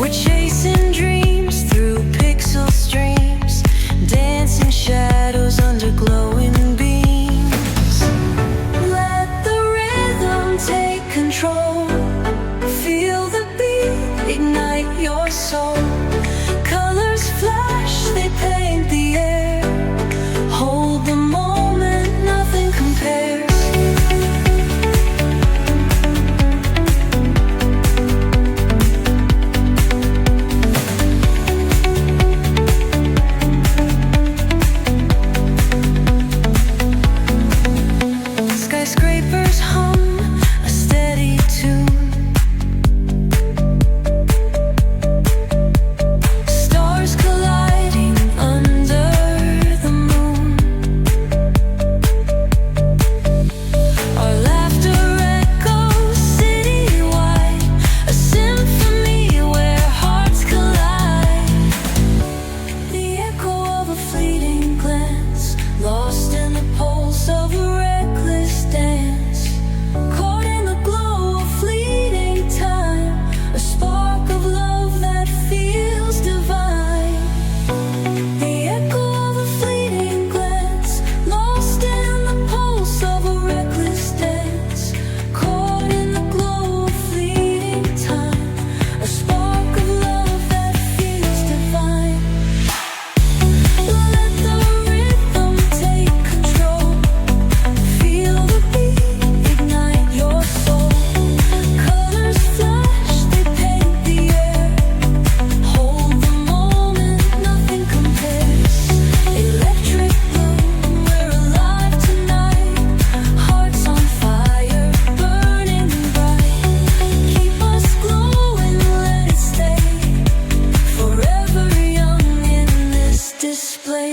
We're chasing dreams through pixel streams, dancing shadows under glowing beams. Let the rhythm take control. Feel the beat, ignite your soul. Colors flash, they paint the air. Hold the moment, nothing compares. Skyscrapers hum a steady tune. Stars colliding under the moon. Our laughter echoes citywide, a symphony where hearts collide. The echo of a fleeting glance, lost in the pulse of a reckless dance. Caught in the glow of fleeting time, a spark of love that feels divine. The echo of a fleeting glance, lost in the pulse of a reckless dance. Caught in the glow of fleeting time, a spark of love that feels divine. Let the rhythm take control. Feel the beat, ignite your soul. Colors flash, they paint the air. Hold the moment, nothing compares. Electric blue, we're alive tonight. Hearts on fire, burning bright. Keep us glowing, let it stay. Forever young in this display.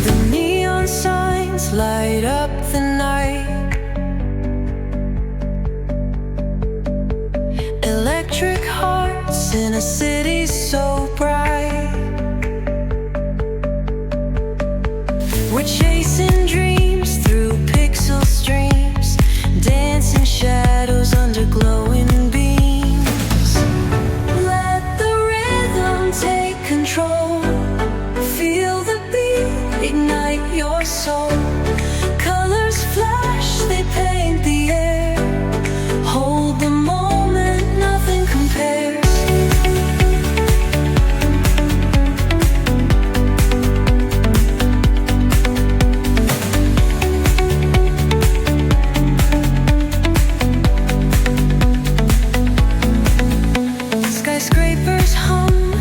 The neon signs light up the night. Electric hearts in a city so bright. We're chasing dreams through pixel streams, dancing shadows under glowing beams. Let the rhythm take control. Feel the beat, ignite your soul. Colors flash, they paint the air. Hold the moment, nothing compares. Skyscrapers hum